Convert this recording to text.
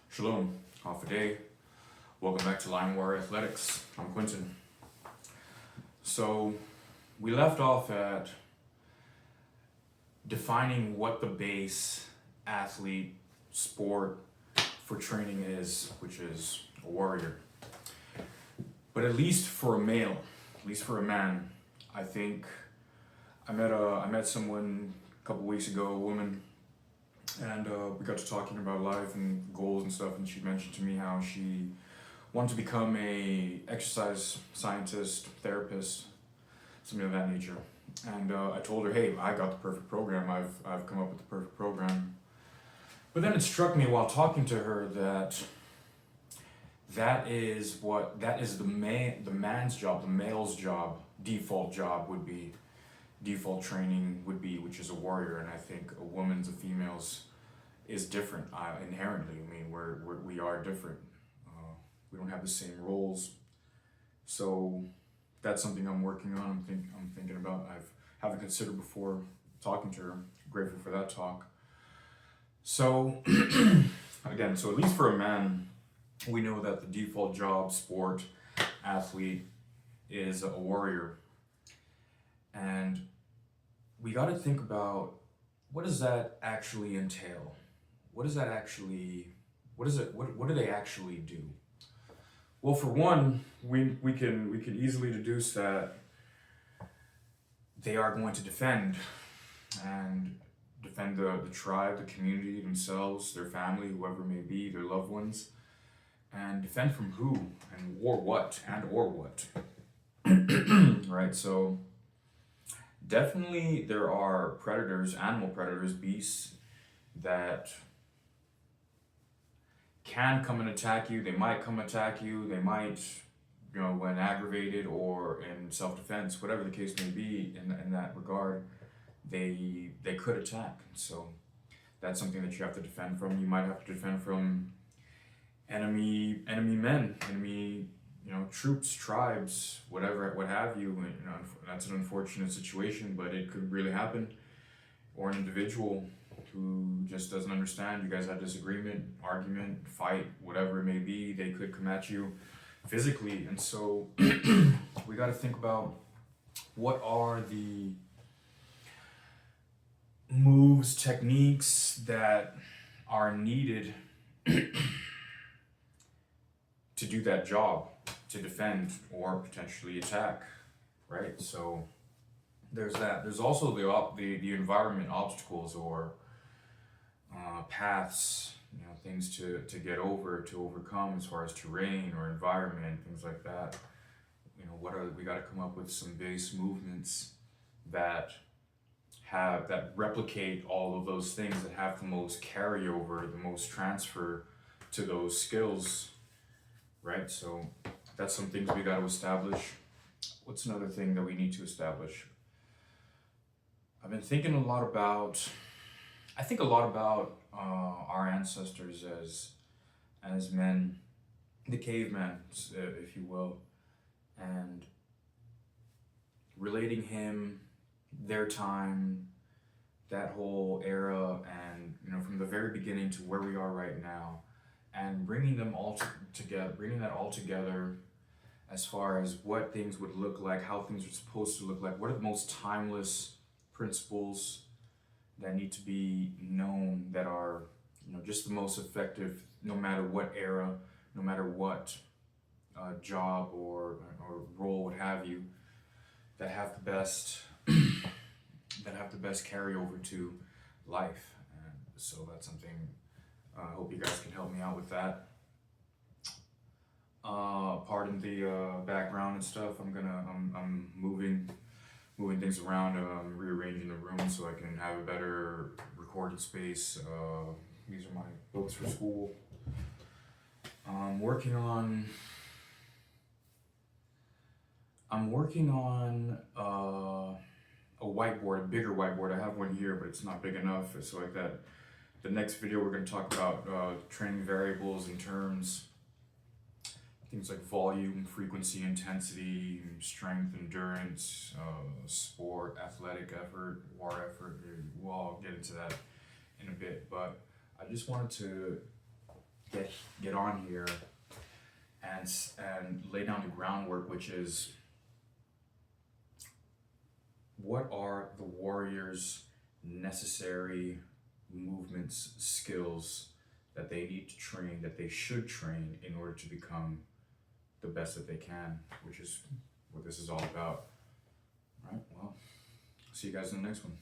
Shalom, half a day. Welcome back to Lion Warrior Athletics. I'm Quentin. So, we left off at defining what the base athlete sport for training is, which is a warrior. But at least for a male, at least for a man, I think I met someone a couple weeks ago, a woman, and we got to talking about life and goals and stuff, and she mentioned to me how she wanted to become a exercise scientist, therapist, something of that nature. And I told her, hey, I got the perfect program. I've come up with the perfect program. But then it struck me while talking to her that that is the man's job, the male's job, default training would be, which is a warrior. And I think a female's is different inherently. I mean, we are different. We don't have the same roles. So that's something I'm working on. I'm thinking about. Haven't considered before talking to her. Grateful for that talk. So again, so at least for a man, we know that the default job, sport, athlete, is a warrior. And we got to think about, what does that actually entail? What do they actually do? Well, for one, we can easily deduce that they are going to defend the tribe, the community, themselves, their family, whoever it may be, their loved ones, and defend from who and or what. Right? So definitely there are predators, animal predators, beasts that can come and attack you. They might come attack you. They might, when aggravated or in self-defense, whatever the case may be in that regard, they could attack. So that's something that you have to defend from. You might have to defend from enemy men, troops, tribes, whatever, what have you. That's an unfortunate situation, but it could really happen. Or an individual who just doesn't understand. You guys had disagreement, argument, fight, whatever it may be. They could come at you physically. And so we got to think about, what are the moves, techniques that are needed to do that job, to defend or potentially attack, right? So there's that. There's also the environment, obstacles or paths, things to get over, to overcome, as far as terrain or environment, things like that. We got to come up with some base movements that replicate all of those things, that have the most carryover, the most transfer to those skills, right? So that's some things we got to establish. What's another thing that we need to establish? I've been thinking a lot about our ancestors as men, the caveman, if you will, and relating their time, that whole era, and from the very beginning to where we are right now, and bringing that all together, as far as what things would look like, how things are supposed to look like, what are the most timeless principles that need to be known, that are just the most effective, no matter what era, no matter what job or role, what have you, that have the best carryover to life. And so that's something. I hope you guys can help me out with that. Pardon the background and stuff. I'm moving things around. I'm rearranging the room so I can have a better recorded space. These are my books for school. I'm working on a whiteboard, a bigger whiteboard. I have one here, but it's not big enough. It's like that. The next video, we're going to talk about training variables and terms. Things like volume, frequency, intensity, strength, endurance, sport, athletic effort, war effort. We'll all get into that in a bit. But I just wanted to get on here and lay down the groundwork, which is, what are the warriors' necessary movements, skills that they need to train, that they should train in order to become the best that they can, which is what this is all about. All right, well, see you guys in the next one.